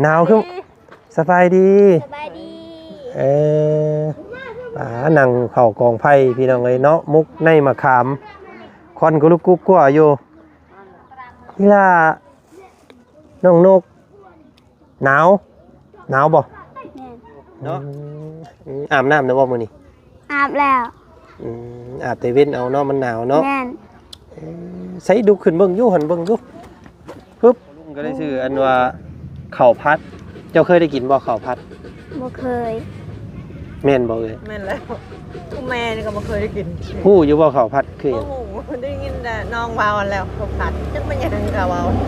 หนาวขึ้นสบายดีสบายดีนั่งเข้ากองไผ่พี่น้องเลยเนาะมุกในมะขามควันกุลุกกุ๊กกัวอยู่นี่ล่ะน้องนกหนาวบ่เนาะอาบน้ำนะบ่มื้อนี้อาบแล้วอาบแต่เว้นเอาเนาะมันหนาวเนาะแม่นใส่ดูขึ้นเบิ่งอยู่หั่นเบิ่งอยู่ปึ๊บลุงก็ได้ชื่ออันว่าข้าวผัดเจ้าเคยได้กินบ่ข้าวผัดบ่เคยแม่นบ่เอ้ยแม่นแล้วแม่นี่ก็บ่เคยได้กินฮู้อยู่บ่ข้าวผัดคือหยังโอ้โหได้ยินแต่น้องวาวแล้วข้าวผัดจักมันยังก็วาวบ่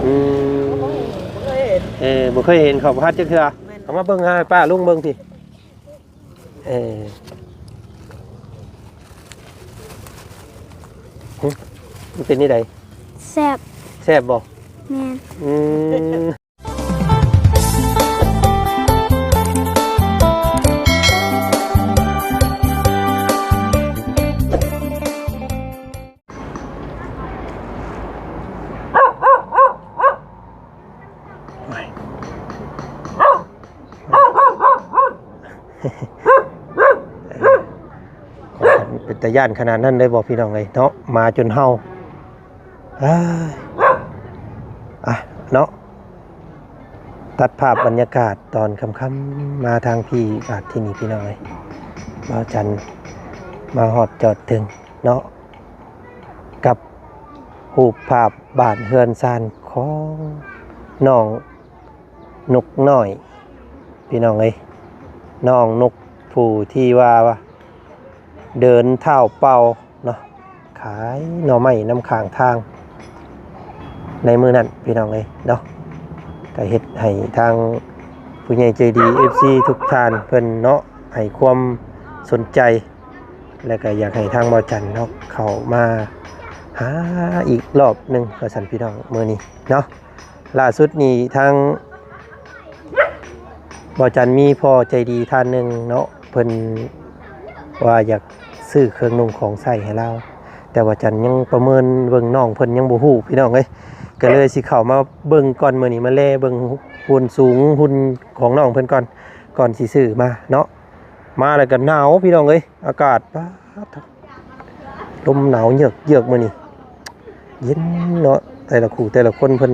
เคยเห็นบ่เคยเห็นข้าวผัดจักเทื่อเอามาเบิ่งให้ป้าลุงเบิ่งพี่มันเป็นนี่ใดแซ่บแซ่บบ่แม่นเป็นตะย่านขนาดนั้นเลยบอกพี่น้องเลยเนาะมาจนเฮาเนาะตัดภาพบรรยากาศตอนค่ำๆมาทางพี่บาทที่นี่พี่น้องเลยมาจันมาหอดจอดถึงเนาะกับหูปภาพบาทเฮือนซานของน้องนกน้อยพี่น้องเลยน้องนกผู้ที่ว่าเดินเท้าเปล่าเนาะขายหน่อไม้น้ำข้างทางในมือนั้นพี่น้องเลยเนาะก็เฮ็ดให้ทางผู้ใหญ่ใจดี FC ทุกท่านเพิ่นเนาะให้ความสนใจและก็อยากให้ทางบ่จันเนาะเข้ามาหาอีกรอบนึงก็สั่นพี่น้องมื้อนี้เนาะล่าสุดนี้ทางบ่จันมีพ่อใจดีท่านนึงเนาะเพิ่นว่าอยากซื้อเครื่องนุ่งของใส่ให้เราแต่ว่าจันยังประเมินเบิ่งน้องเพิ่นยังบ่ฮู้พี่น้องเอ้ยก็เลยสิเข้ามาเบิ่งก่อนมื้อนี้มาแลเบิ่งหุ่นสูงหุ่นของน้องเพิ่นก่อนสิซื้อมาเนาะมาแล้วก็หนาวพี่น้องเอ้ยอากาศลมหนาวเยือกมื้อนี้เย็นเนาะแต่ละคู่แต่ละคนเพิ่น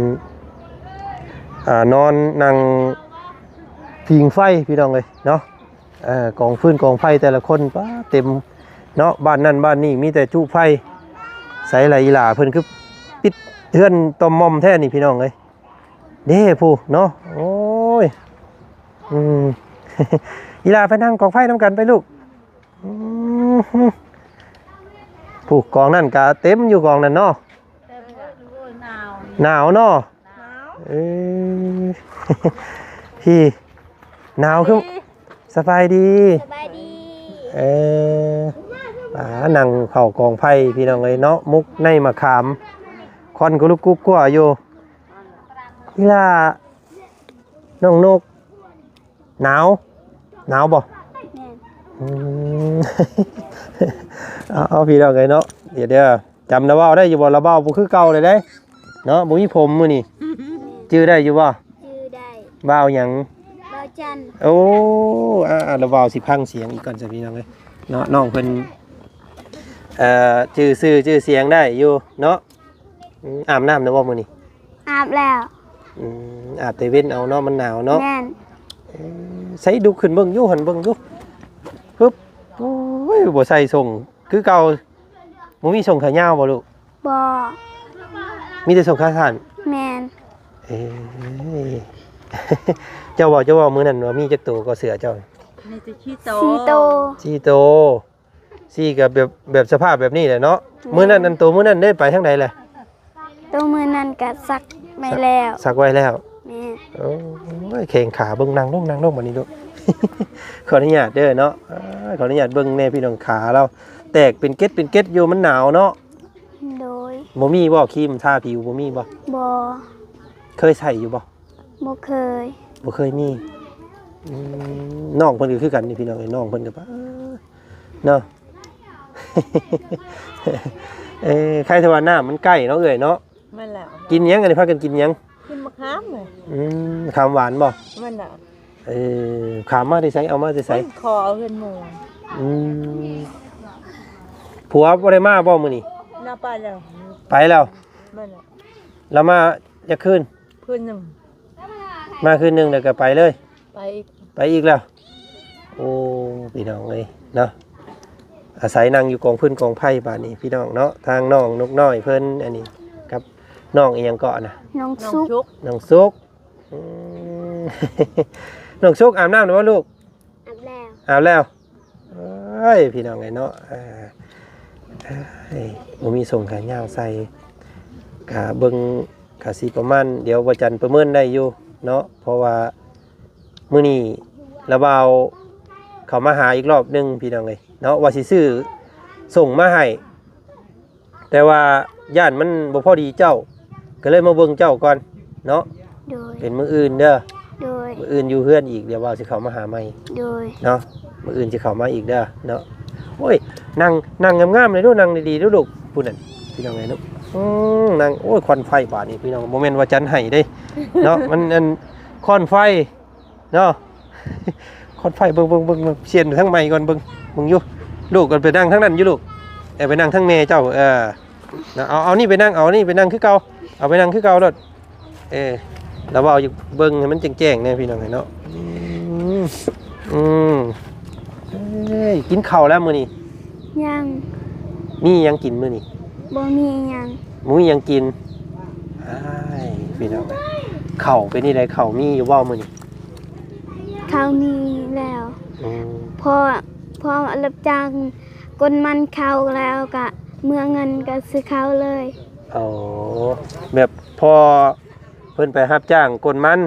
นอนนั่งพิงไฟพี่น้องเอ้ยเนาะกองฟืนกองไฟแต่ละคนป้าเต็มเนาะบ้านนั่นบ้านนี่มีแต่จุไฟใส่ไหลหลาเพิ่นคือปิดเทือนตอมมอมแท้นี่พี่น้องเอ้ยเด้ผู้เนาะโอ้ยอีหลาไปนั่งกองไฟน้ำกันไปลูกผู้กองนั่นก็เต็มอยู่กองนั่นเนาะหนาวเนาะพี่หนาวขึ้นสบายดีนั่งเข้ากองไผ่พี่น้องเลยเนาะมุกในมะขามควันกุลุกกุ๊กกัวอยู่นี่ล่ะน้องนกหนาวบ่เอาพี่น้องเลยเนาะเดี๋ยวจำระเบ้าได้อยู่บ่ระเบ้าบ่คือเก่าเลยได้เนาะบ่มีผมมื้อนี้ชื่อได้อยู่บ่ชื่อได้บ่าวหยังบ่าวจันโอ้ระเบ้าสิพังเสียงอีกก่อนจ้ะพี่น้องเลยเนาะน้องเพิ่นชื่อเสียงได้อยู่เนาะอาบน้ำนะบ่มื้อนี้อาบแล้วอาบแต่เว้นเอาเนาะมันหนาวเนาะแม่นใส่ดูขึ้นเบิ่งอยู่หั่นเบิ่งอยู่ปึ๊บโอ้ยบ่ใส่ส่งคือเก่าบ่มีส่งขายาวบ่ลูกบ่มีแต่ส่งขาสั้นแม่นเจ้าว่ามื้อนั้นว่ามีจักตัวก็เสือเจ้านี่จะขี้โต4ก็แบบสภาพแบบนี้แหละเนาะมื้อนั้นอันตัวมื้อนั้นได้ไปทางใดแหละตัวมื้อนั้นก็ซักไว้แล้วซักไว้แล้วแม่โอ้ยแข้งขาเบิ่งนั่งลงบัดนี้ลูกขออนุญาตเด้อเนาะขออนุญาตเบิ่งแน่พี่น้องขาเราแตกเป็นเกล็ดอยู่มันหนาวเนาะโดยบ่มีบ่ครีมทาผิวบ่มีบ่เคยใส่อยู่บ่บ่เคยมีน้องเพิ่นก็คือกันนี่พี่น้องน้องเพิ่นก็เนาะใครทว่าน้ามันใกล้เนาะเอ้ยเนาะแม่นแล้วกินหยังกันพากันกินหยังกินมะขามเลย ขามหวานบ่ มันน่ะ ขามมาได้ไสเอามาได้ไส คอเอาเพิ่นหมู่ ผัวบ่ได้มาบ่มื้อนี้ น่าไปแล้ว ไปแล้ว มันน่ะ แล้วมาจะคืน เพิ่นนึง มาคืนนึงแล้วก็ไปเลย ไป ไปอีกแล้วโอ้พี่น้องเอ้ยเนาะอาศัยนั่งอยู่กองพื้นกองไผ่บาดนี้พี่น้องเนาะทางน้องนกน้อยเพิ่นอันนี้กับน้องอีหยังเกาะนะ น้อง น้อง ซุก ชุก น้องซุกอืม น้องซุกอาบน้ำหรือว่าลูก อาบแล้ว อาบแล้วเอ้ยพี่น้องไงเนาะบ่มีส่งขายาวใส่กะเบิ่งกะสิประมาณเดี๋ยววันจันทร์ประเมินได้อยู่เนาะเพราะว่ามื้อนี้ระเบาเขามาหาอีกรอบหนึงพี่น้องเอ้ยเนาะว่าสิซื้อส่งมาให้แต่ว่าย่านมันบ่พอดีเจ้าก็เลยมาเบิ่งเจ้าก่อนเนาะ โดย เป็นมื้ออื่นเด้อ โดย มื้ออื่นอยู่เฮือนอีกเดี๋ยวว่าสิเข้ามาหาใหม่ โดย เนาะมื้ออื่นสิเข้ามาอีกเด้อเนาะโอ้ยนั่งงามๆเลยลูกนั่งดีๆลูกพูดนั่นพี่น้องไงลูกนั่งโอ้ยควันไฟบาดนี้พี่น้องบ่แม่นว่าจันให้เด้เนาะมันอันควันไฟเนาะควันไฟเบิ่งเสียนทั้งไม้ก่อนเบิ่งอยู่ลูกก็ไปนั่งทั้งนั้นอยู่ลูกไปนั่งทั้งแม่เจ้านะเอานี่ไปนั่งเอานี่ไปนั่งคือเก่าเอาไปนั่งคือเก่าโลดแล้วว่าเอาอยู่เบิ่งให้มันแจ้งๆแน่พี่น้องไงเนาะกินข้าวแล้วมื้อนี้ ยัง มีหยังกินมื้อนี้ บ่มีหยัง มื้อหยังกินอ้ายพี่น้องเอ้ยข้าวเป็นนี่ได้ข้าวมีอยู่บ่มื้อนี้ เขามีแล้ว อืม พอรับจ้างกนมันเขาแล้วก็เมื่อเงินก็ซื้อเขาเลย อ๋อแบบพอเพิ่นไปรับจ้างกนมัน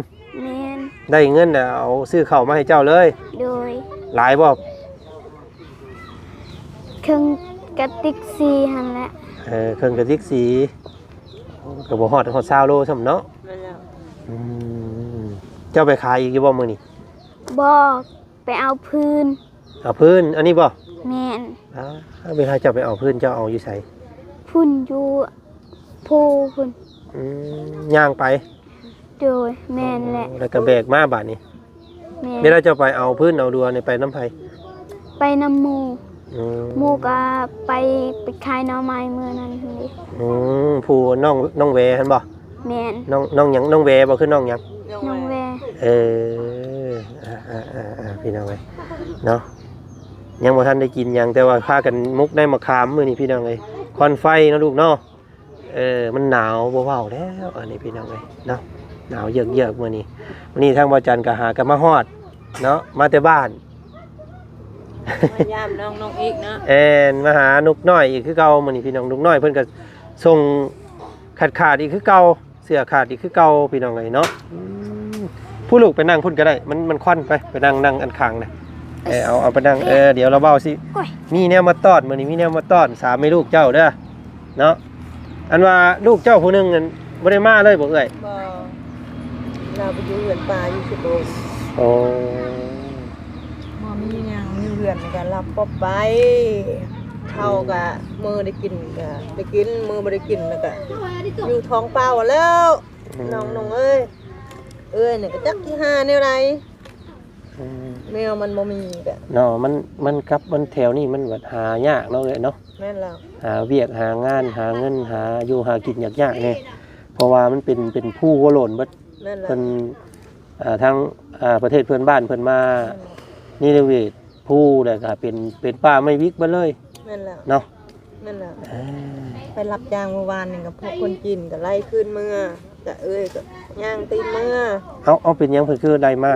แม่น ได้เงินน่ะเอาซื้อข้าวมาให้เจ้าเลย โดย หลายบ่ เครื่องกระติกซีหั่นแหละ เครื่องกระติกสีก็บ่ฮอด20โลซ้ำเนาะ นั่นแหละ อืมเจ้าไปขายอีกอยู่บ่มื้อนี้ บอกไปเอาพื้น เอาพื้นอันนี้บ่ แม่น เวลาเจ้าไปเอาพื้นเจ้าเอาอยู่ไส พุ่นอยู่ผู้พุ่น ย่างไป โดยแม่นแหละ แล้วก็แบกมาบาดนี้ แม่ เวลาเจ้าไปเอาพื้นเอาดัวนี่ไปน้ำไผ ไปนำหมู หมู ม ก็ไปขายหน่อไม้มื้อนั้นหั่นดิ ผู้น้องแวหั่นบ่ แม่น น้องหยังน้องแวบ่คือน้องหยัง น้องแว พี่น้องเอ้ยเนาะยังบ่ทันได้กินหยังแต่ว่าพากันมุกได้มะขามมื้อนี้พี่น้องเอ้ยควันไฟเนาะลูกเนาะมันหนาวบ่เว้าแล้วอันนี้พี่น้องเอ้ยเนาะหนาวเยือกๆมื้อนี้วันนี้ทางบ่จันก็หากันมาฮอดเนาะมาแต่บ้าน มายามน้องอีกนะ มาหานุกน้อยอีกคือเก่ามื้อนี้พี่น้องนุกน้อยเพิ่นก็ส่งขาดอีกคือเก่าเสื้อขาดอีกคือเก่าพี่น้องเอ้ยเนาะผู้ลูกไปนั่งพุ่นก็ได้มันควันไปนั่งอันข้างน่ะเอาไปนั่งเดี๋ยวเราเว้าสิมีแนวมาต้อนมื้อนี้มีแนวมาต้อนสามแม่ลูกเจ้าเด้อเนาะอันว่าลูกเจ้าผู้หนึงนั่นบ่ได้มาเลยบ่เอ้ย บ่เราไปอยู่เรือนป่าอยู่สิโต โอ้ บ่มีหยังมีเรือนก็รับบ่ไปเข้าก็มือได้กินก็ได้กินมือบ่ได้กินแล้วก็อยู่ท้องเปล่าแล้วน้องเอ้ยเนี่ยก็จักที่5แนวใดแมวมันบ่มีก็ เนาะมันกับมันแถวนี้มันแบบหายากเนาะเลยเนาะ แม่นแล้ว หาเวียกหางานหาเงินหาอยู่หากินยากๆเนี่ยเพราะว่ามันเป็นผู้วโลนเบิด แม่นแล้ว เพิ่นทั้งประเทศเพื่อนบ้านเพิ่นมานี่เวทผู้แล้วก็เป็นป้าไม่วิกเบิดเลย แม่นแล้ว เนาะ แม่นแล้วไปรับจ้างเมื่อวานนี่กับพวกคนจีนก็ไล่ขึ้นเมื่อก็ก็ย่างตีนเมื่อ เอาเป็นหยังเพิ่นคือใดมา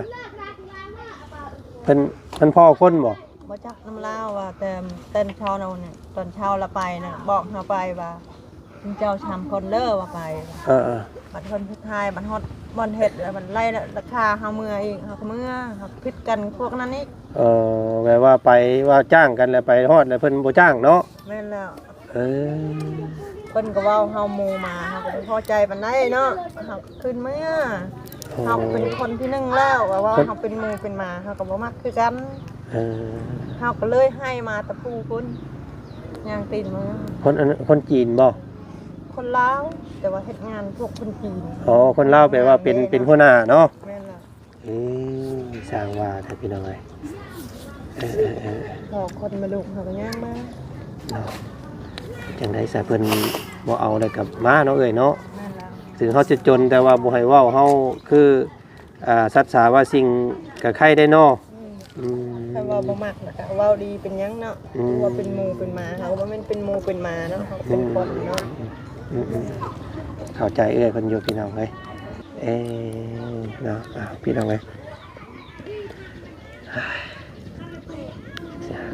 เพิ่นพ่อคนบ่ บ่จักน้ำลาวว่าแต่เต้นเช้าเราเนี่ยตอนเช้าเราไปน่ะบอกเฮาไปว่าคุณเจ้าชามคนเด้อว่าไป บัดคนสุดท้ายบัดฮอดบ่อนเฮ็ดแล้วมันไล่ราคาเฮาเมื่ออีกเฮาก็เมื่อเฮาผิดกันพวกนั้นอีก แปลว่าไปว่าจ้างกันแล้วไปฮอดแล้วเพิ่นบ่จ้างเนาะ แม่นแล้ว เออ เพิ่นก็เว้าเฮาหมู่มาเฮาก็บ่พอใจปานใดเนาะเฮาขึ้นเมื่อเฮาเป็นคนที่หนึ่งแล้วว่าเฮาเป็นหมู่เป็นหมาเฮาก็บ่มักคือกันเฮาก็เลยให้มาตะปูพุ่นย่างตีนมือ คนจีนบ่ ค คนลาวแต่ว่าเฮ็ดงานพวกคนจีน อ๋อคนลาวแปลว่าเป็นหัวหน้าเนาะ แม่นล่ะ สร้างว่าถ้าพี่น้องเอ้ยพอคนมาลูกเขาก็ย่างมา เนาะจังได๋ซะเพิ่นบ่เอาได้กับมาเนาะเอ้ยเนาะ แม่นล่ะ ถึงเขาจะจนแต่ว่าบ่ให้เว้าเฮาคือสัตย์สาว่าสิ่งก็ใครได้เนาะ ถ้าว่าบ่มักน่ะก็เว้าดีเป็นหยังเนาะว่าเป็นหมู่เป็นหมาเขาบ่แม่นเป็นหมู่เป็นหมาเนาะเขาเป็นคนเนาะ เข้าใจเอ้ยเพิ่นอยู่พี่น้องเอ้ยเนาะพี่น้องเอ้ย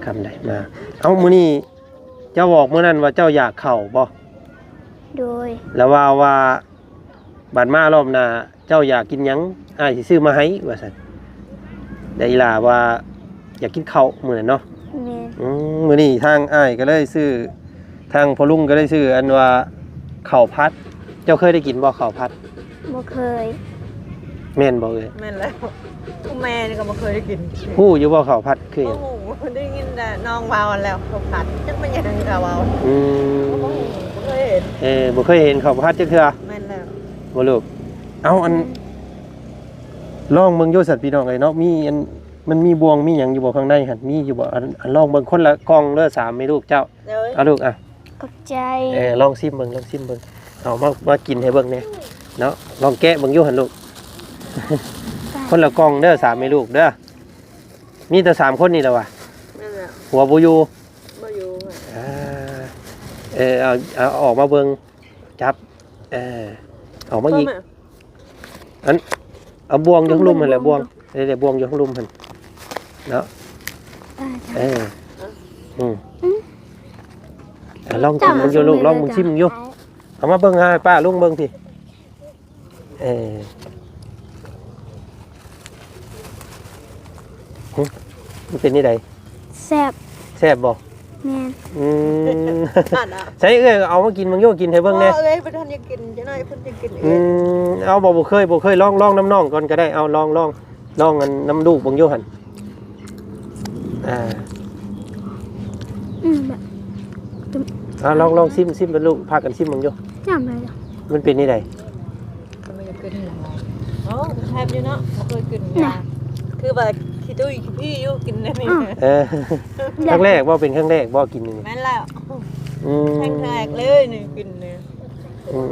คำใดมาเอ้ามื้อนี้เจ้าบอกมื้อนั้นว่าเจ้าอยากเข้าบ่ โดย แล้วว่าบัดมารอบหน้าเจ้าอยากกินหยังอ้ายสิซื้อมาให้ว่าซั่นได้อีหล่าว่าอยากกินข้าวมื้อนั้นเนาะ แม่น มื้อนี้ทางอ้ายก็เลยซื้อทางพ่อลุงก็เลยซื้ออันว่าข้าวผัดเจ้าเคยได้กินบ่ข้าวผัด บ่เคย แม่นบ่เอ้ย แม่นแล้วผู้แม่นี่ก็บ่เคยได้กิน ฮู้อยู่บ่ข้าวผัดคือหยัง โอ้โหได้ยินแต่น้องเว้าแล้วเขาผัดจักมันยังก็เว้า อืม โอ้โหบ่เคยเห็น บ่เคยเห็นข้าวผัดจักเทื่อ แม่นแล้ว บ่ลูกเอาอันลองเบิ่งอยู่สัตว์พี่น้องเอ้ยเนาะมีอันมันมีบวงมีหยังอยู่บ่ข้างในหั่นมีอยู่บ่อันลองเบิ่งคนละกล่องเด้อ3ให้ลูกเจ้า เด้อ เอาลูกอ่ะ ขอบใจ ลองซิมเบิ่งเอามากินให้เบิ่งแหน่เนาะลองแกะเบิ่งอยู่หั่นลูก คนละกล่องเด้อ3ให้ลูกเด้อมีแต่3คนนี่แหละว่ะ แม่นแล้ว หัวบ่อยู่ บ่อยู่ค่ะ เอาออกมาเบิ่งจับออกมาอีก เอาบวงอยู่ข้างลุ่มหั่นแหละบวงเดี๋ยวบวงอยู่ข้างลุ่มหั่นเนาะลองกินมึงอยู่ลูกลองมึงชิมมึงอยู่เอามาเบิ่งให้ป้าลุงเบิ่งสิมันเป็นนี่ใด แซ่บ แซ่บบ่ แม่น นั่นอ่ะ ใช่เอ้ยเอามากินมึงอยู่กินให้เบิ่งแน่ เอ้ยบ่ทันจะกินจังได๋เพิ่นจะกินเอง เอาบ่เคยลองน้ำน้องก่อนก็ได้เอาลองอันน้ำลูกเบิ่งอยู่หั่นลองซิมเป็นลูกพากันซิมมึงอยู่ จำได้จ้ะ มันเป็นนี่ใด มันจะกินอ๋อแซ่บอยู่เนาะบ่เคยกินคือว่าขี้ตุ้ยขี้พี่อยู่กินได้มั้ย ครั้งแรกว่าเป็นครั้งแรกว่ากินนี่ แม่นแล้วแข็งแรกเลยนี่กินเนี่ย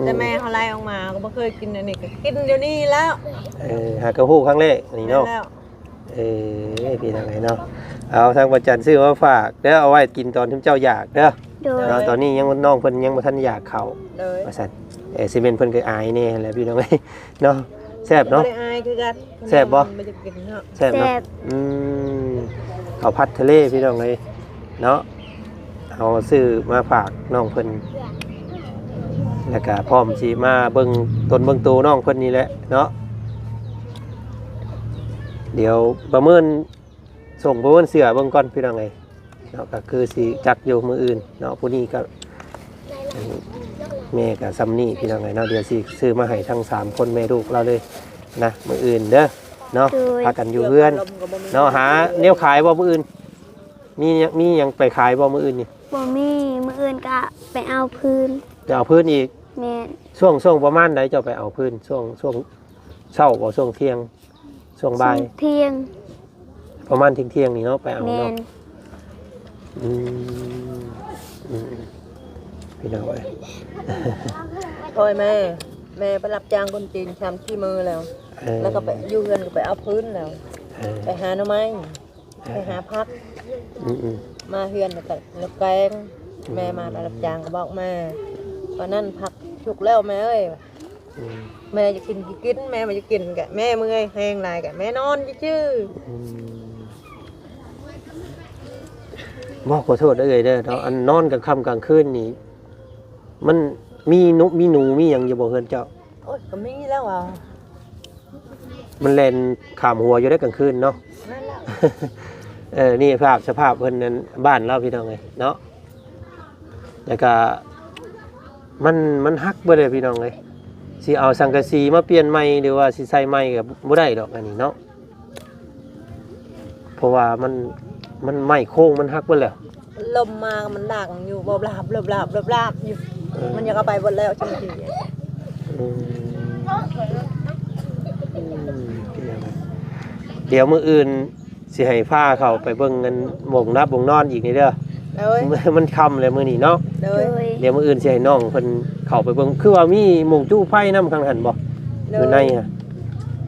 แต่แม่เขาไล่ออกมาก็บ่เคยกินอันนี้ก็กินเดี๋ยวนี้แล้ว หากระหู้ครั้งแรกนี่เนาะพี่ทางไหนเนาะเอาทางประจันซื้อมาฝากเด้อเอาไว้กินตอนที่เจ้าอยากเด้อ โดย ตอนนี้ยังน้องเพิ่นยังบ่ทันอยากเข้า เลย ว่าซั่นซีเมนเพิ่นก็อายแน่แหละพี่น้องเอ้ยเนาะแซ่บเนาะ บ่ได้อายคือกัน แซ่บบ่ มันจะกินเนาะ แซ่บเนาะข้าวผัดทะเลพี่น้องเอ้ยเนาะเอาซื้อมาฝากน้องเพิ่นแล้วก็พร้อมสิมาเบิ่งต้นเบิ่งโตน้องเพิ่นนี่แหละเนาะเดี๋ยวประเมินส่งประเมินเสื้อเบิ่งก่อนพี่น้องเอ้ยเนาะก็คือสิจักอยู่มื้ออื่นเนาะผู้นี้ก็แม่ก็ซ้ำนี่พี่น้องเอ้ยเนาะเดี๋ยวสิซื้อมาให้ทั้ง3คนแม่ลูกเราเลยนะมื้ออื่นเด้อเนาะพากันอยู่เพื่อนเนาะหาแนวขายบ่มื้ออื่นมีหยังไปขายบ่มื้ออื่นนี่ บ่มีมื้ออื่นก็ไปเอาพื้น จะเอาพื้นอีก แม่น ช่วงประมาณใดเจ้าไปเอาพื้นช่วงเช้าบ่ช่วงเที่ยงช่วงบ่าย เที่ยง ประมาณเที่ยงนี่เนาะไปเอา แม่ เนาะ น พี่น้องเอ้ย โอ้ยแม่ไปรับจ้างคนจีนชามที่มือแล้ว แล้วก็ไปอยู่เฮือนก็ไปเอาพื้นแล้วไปหาหน่อไม้ไปหาพักมาเฮือนแล้วก็แล้วแกงแม่มารับจ้างก็บอกแม่ตอนนั้นผักชุกแล้วแม่เอ้ยแม่จะกินแม่มาจะกินกะแม่เมื่อยแห้งลายกะแม่นอนชื่อ บอกขอโทษได้เลยเด้อเนาะอันนอนกลางค่ำกลางคืนนี่มันมีหนูมีหยังอยู่บ่เฮือนเจ้า โอ้ยก็มีแล้วอ่ะ มันแล่นขามหัวอยู่ได้กลางคืนเนาะ นั่นแหละ นี่สภาพเพิ่นนั้นบ้านเราพี่น้องเอ้ยเนาะแล้วก็มันฮักบ่ได้พี่น้องเอ้ยสิเอาสังกะสีมาเปลี่ยนใหม่หรือว่าสิใส่ใหม่ก็บ่ได้ดอกอันนี้เนาะเพราะว่ามันไม้โค้งมันฮักเบิดแล้ว ลมมามันดังอยู่บลาบอยู่ มันอยากเอาไปหมดแล้วจังซี่ อืมเดี๋ยวมื้ออื่นสิให้พาเขาไปเบิ่งเงินหม่งนับบ่งนอนอีกนี่เด้อ เด้อ มันค่ำแล้วมื้อนี้เนาะ เด้ โด อย เดี๋ยวมื้ออื่นสิให้น้องเพิ่นเข้าไปเบิ่งคือว่ามีหม่งจู้ไผนำข้างหันบ่อยู่ในฮะ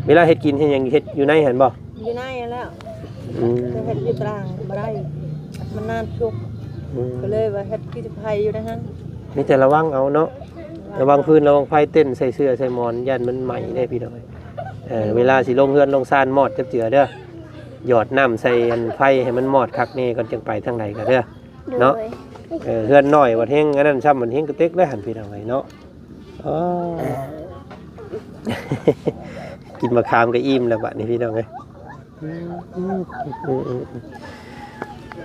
เวลาเฮ็ดกินเฮ็ดหยังเฮ็ดอยู่ในหันบ่ อยู่ในแล้ว อืม จะเฮ็ดอยู่กลางบ่ได้มันนานชุก อืม ก็เลยว่าเฮ็ดกิจภัยอยู่นะฮะ มีแต่ระวังเอาเนาะระวังพื้นระวังไฟเต้นใส่เสื้อใส่หมอนยันมันไหม้ได้พี่น้องเวลาสิลงเฮือนลงซานมอดจับเจือเด้อหยอดน้ำใส่อันไฟให้มันมอดคักนี่ก่อนจึงไปทางไหนก็เด้อ โด เนาะ ย เฮือนน้อยวัดเฮงอันนั้นซ้ำมันเฮงกระเต็กได้หันพี่น้องไงเนาะอ๋อ กินมะขามก็อิ่มแล้วบัดนี้พี่น้องเอ้ย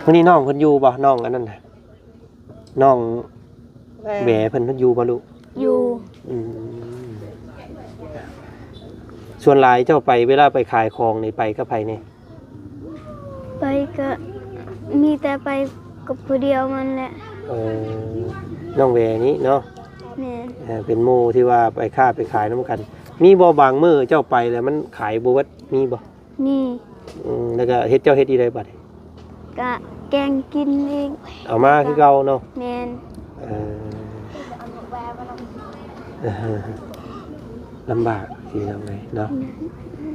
วันนี้น้องเพิ่นอยู่บ่น้องอันนั้นน่ะน้องแหวเพิ่นอยู่บ่ลูก อยู่ อืมส่วนหลายเจ้าไปเวลาไปขายของนี่ไปก็ไปนี่ ไปก็มีแต่ไปกับผู้เดียวมันแหละ เออน้องแหวนี้เนาะ แม่น เป็นหมู่ที่ว่าไปค้าไปขายน้ำกัน มีบ่บางมื้อเจ้าไปแล้วมันขายบ่เบิดมีบ่ นี่ แล้วก็เฮ็ดเจ้าเฮ็ดอีได้บัด กะแกงกินเอง เอามาคือเก่าเนาะ แม่น เออลำบากสิทำไงเนาะ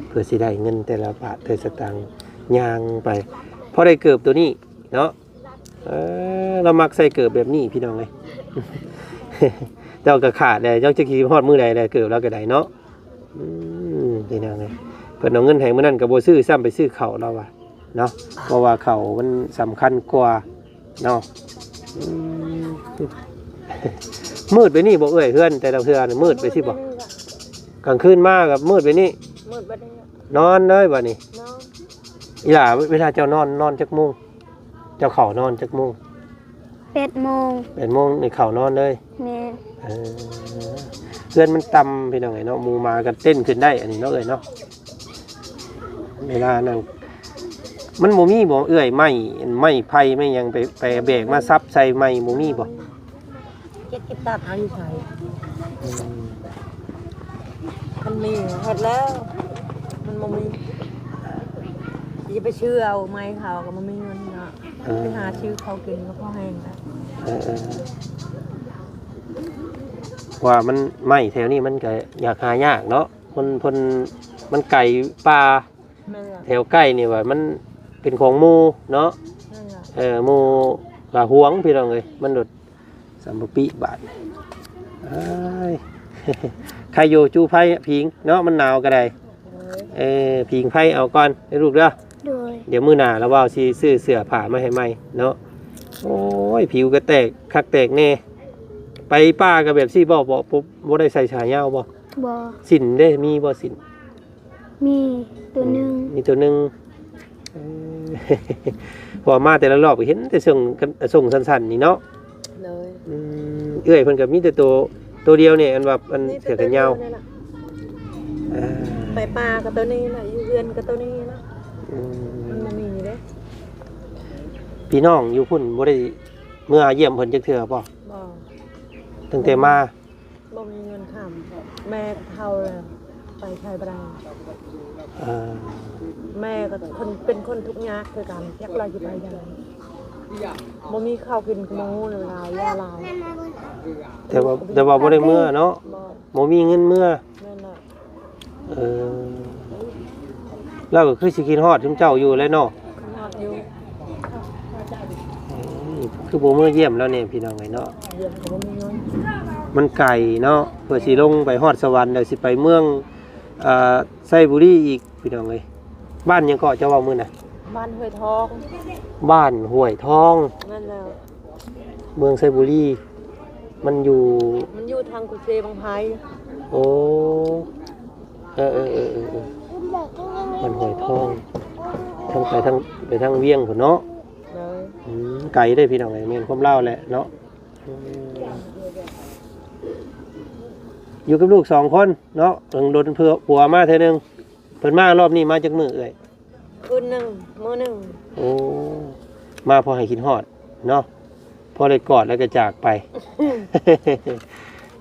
เพื่อสิได้เงินแต่ละบาทแต่ละสตางค์ย่างไปพอได้เกิบตัวนี้เนาะเรามักใส่เกิบแบบนี้พี่น้องเลย เจ้าก็ขาดเลยเจ้าจะขี่ฮอดมือใดเลยเกิบแล้วก็ได้เนาะพี่น้องเลยเพิ่นเอาเงินให้มื้อนั้นก็บ่ซื้อซ้ำไปซื้อข้าวเราว่ะเนาะเพราะว่าข้าวมันสำคัญกว่าเนาะมืดไปนี่บ่เอ้ยเพื่อนแต่ละเพื่อนมืดไปสิบ่กลางคืนมากับมืดไปนี่ มืดบัดนี้ นอนเลยบัดนี้ น้อง อีหล่าเวลาเจ้านอนจักโมงเจ้าเข้านอนจักโมง 8 โมง 8 โมงนี่เข้านอนเลย แม่น เพื่อนมันต่ำพี่น้องไงเนาะหมูมากันเต้นขึ้นได้อันนี้เนาะเอ้ยเนาะเวลานั่งมันโมมี่บ่เอ้ยไม่ไผ่ไม่ยังไปแบกมาซับใส่ไม่โมมี่บ่ เก็บกิบตัดเอาอยู่ไสมันมีเฮ็ดแล้ว มันบ่มีสิไปชื่อเอาไม้เขาก็บ่มีเงินเนาะไปหาชื่อเขากินก็พอแห้งแล้ว ว่ามันไม่แถวนี้มันก็อยากหายากเนาะมันไก่ปลา นั่นแหละ แถวใกล้นี่ว่ามันเป็นของหมูเนาะ นั่นแหละ หมูกะหวงพี่น้องเลยมันโดดสัมปปีบาทอ้าย ใครอยู่จูไผ่พิงเนาะมันหนาวก็ได้พิงไผ่เอาก่อนให้ลูกเด้อ โดย เดี๋ยวมื้อหน้าเราว่าสิซื้อเสื้อผ้ามาให้ใหม่เนาะโอ้ยผิวก็แตกคักแตกแน่ไปป้าก็แบบสิบ่ได้ใส่ฉายาวบ่ บ่ สินเด้มีบ่สิน มีตัวหนึง มีตัวหนึงพอมาแต่ละรอบก็เห็นแต่ส่งสั้นๆนี่เนาะ เลย เอ้ยเพิ่นก็มีแต่ตัวเดียวเนี่ยอันว่าอันเสื้อกันยาว ไปปลากับตัวนี้นะอยู่เรือนกับตัวนี้นะมันบ่มีเด้ พี่น้องอยู่พุ่นบ่ได้เมื่อเยี่ยมเพิ่นจักเทื่อบ่ บ่ ตั้งแต่มา บ่มีเงินค้ำแม่ก็เฒ่าแล้วไปไทยบ่ได้ แม่ก็คนเป็นคนทุกข์ยากคือกันยักเราอยู่ไปยังบ่มีข้าวกินกับหมูในเวลายาลาย แต่ว่าบ่ได้เมื่อเนาะ บ่ บ่มีเงินเมื่อ แม่นน่ะ แล้วก็คือสิกินฮอดถึงเจ้าอยู่เลยเนาะ ขนาดอยู่ คือบ่มื้อเยี่ยมแล้วเนี่ยพี่น้องไอ้เนาะ เดือนก็บ่มีเงิน มันไกลเนาะเพื่อสิลงไปฮอดสวรรค์แล้วสิไปเมืองไสบุรีอีกพี่น้องเอ้ยบ้านหยังเกาะเจ้าว่ามื้อน่ะ บ้านห้วยทอง บ้านห้วยทอง นั่นแหละ เมืองไสบุรีมันอยู่ มันอยู่ทางกุเซบางไผ โอ้มันห้วยทองทางไปทางเวียงพุ่นเนาะ เลย ไกลได้พี่น้องไอ้แม่นความเล่าแหละเนาะอยู่กับลูก2คนเนาะเพิ่งโดนผัวมาเทื่อนึงเพิ่นมารอบนี้มาจากมื้อเอ้ย คืนหนึงมื้อหนึง โอ้มาพอให้กินฮอดเนาะ พอได้กอดแล้วก็จากไป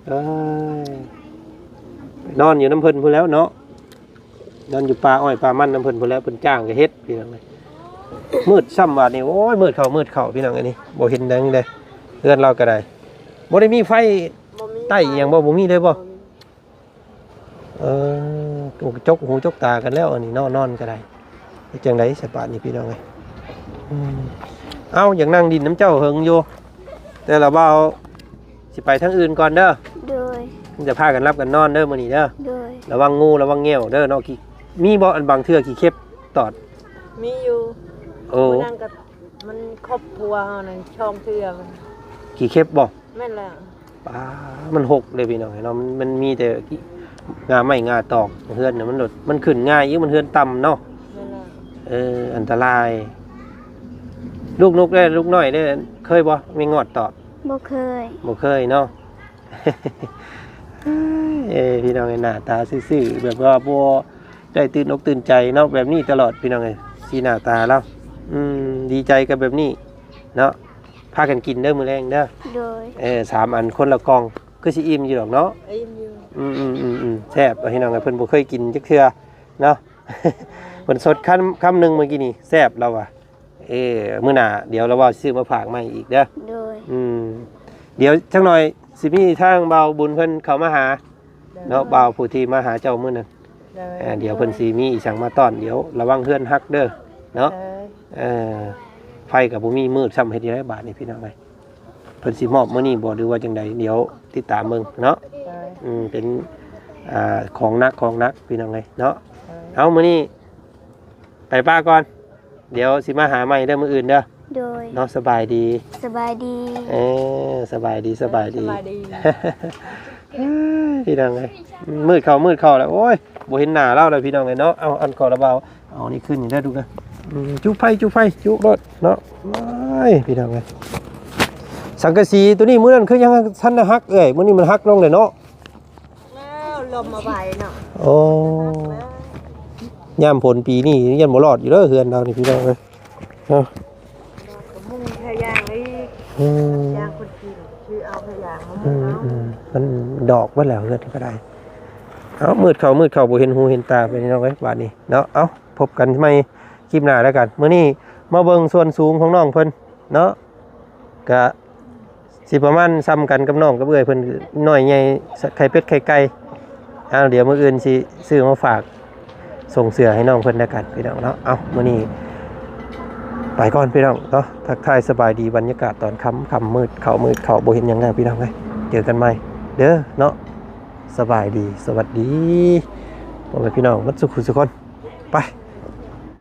เอ้ยนอนอยู่น้ำเพิ่นพู้นแล้วเนาะนอนอยู่ป่าอ้อยป่ามันน้ำเพิ่นพู้นแล้วเพิ่นจ้างก็เฮ็ดพี่น้องเลยมืดซ้ำบาดนี่โอ้ยมืดเข้าพี่น้องอันนี้บ่เห็นดังเลยเพื่อนเราก็ได้บ่ได้มีไฟใต้อหย่างบ่มีเลยบ่จกหูจกตากันแล้วอันนี้นอนก็ได้จังได๋สบายนี่พี่น้องเอ้ยเอ้าอย่างนั่งดินน้ำเจ้าเฮิงอยู่แต่ละเบาสิไปทางอื่นก่อนเด้อ โดย จะพากันรับกันนอนเด้อมื้อนี้เด้อ โดย ระวังงูระวังเงี้ยวเด้อเนาะมีบ่อันบางเทื่อขี้เข็บตอด มีอยู่ โอ้ มันนั่งกับมันครอบครัวเฮานั่นช่องเทื่อมัน ขี้เข็บบ่ แม่นแล้ว ป้ามันหกเลยพี่น้องเนาะมันมีแต่งาไม้งาตอกเฮือนน่ะมันหลดมันขึ้นง่ายยิ่งมันเฮือนต่ำเนาะ แม่นแล้ว อันตรายลูกนกได้ลูกน้อยได้เคยบ่มีงอดตอด บ่เคย บ่เคยเนาะ พี่น้องหน้าตาซื่อๆแบบว่าบ่ได้ตื่นอกตื่นใจเนาะแบบนี้ตลอดพี่น้องสีหน้าตาเราดีใจกับแบบนี้เนาะพากันกินเด้อมื้อแรงเด้อ โดย 3 อันคนละกล่องคือสิอิ่มอยู่ดอกเนาะ ไอ้อยู่ แซ่บพี่น้องเพิ่นบ่เคยกินจักเทื่อเนาะ เพิ่นสดคำนึงเมื่อกี้นี่แซ่บเราอ่ะมื้อหน้าเดี๋ยวเราว่าซื้อมาฝากใหม่อีกเด้อ โดย เดี๋ยวจักหน่อยสิมีทางเบาบุญเพิ่นเข้ามาหาเนาะเบาผู้ที่มาหาเจ้ามื้อนั้นเดี๋ยวเพิ่นสิมีอีสังมาต้อนเดี๋ยวระวังเฮือนฮักเด้อเนาะไฟก็บ่มีมืดซ้ำเฮ็ดได้บาดนี่พี่น้องเอ้ยเพิ่นสิมอบมื้อนี้บ่หรือว่าจังใดเดี๋ยวติดตามเบิ่งเนาะเป็นของนักพี่น้องเอ้ยเนาะเอามื้อนี้ไปป้าก่อนเดี๋ยวสิมาหาใหม่เด้อมื้ออื่นเด้อ โดย เนาะสบายดี สบายดี สบายดี สบายดี พี่น้องเลยมืดเข้าแล้วโอ้ยบ่เห็นหน้าเราเลยพี่น้องเลยเนาะเอาอันก่อนระเบาเอานี่ขึ้นนี่ได้ดูกันจุไฟจุรถเนาะไม่พี่น้องเลยสังกะสีตัวนี้มื้อนั้นคือยังทันฮักเอ้ยมื้อนี้มันฮักลงเลยเนาะ แล้วลมมาใบเนาะ โอ้ยามฝนปีนี้ยันบ่รอดอยู่เด้อเฮือนเรานี่พี่น้องเลยเนาะ มุ่งพยางไอ้ยางคนกินชื่อเอาพยางมามุ่งเอามันดอกว่าแล้วเฮือนก็ได้เอามืดเข้าบ่เห็นหูเห็นตาไปนี่น้องเอ้ยบาดนี้เนาะเอาพบกันใหม่คลิปหน้าแล้วกันมื้อนี้มาเบิ่งส่วนสูงของน้องเพิ่นเนาะก็สิประมาณซ้ำกันกับน้องกับเอื้อยเพิ่นน้อยใหญ่ไข่เป็ดไข่ไก่เดี๋ยวมื้ออื่นสิซื้อมาฝากส่งเสื้อให้น้องเพิ่นแล้วกันพี่น้องเนาะเอามื้อนี้ไปก่อนพี่น้องเนาะทักทายสบายดีบรรยากาศตอนค่ำมืดเข้าบ่เห็นหยังแล้วพี่น้องเอ้ยเจอกันใหม่เด้อเนาะสบายดีสวัสดีพ่อแม่พี่น้องทุกคนไป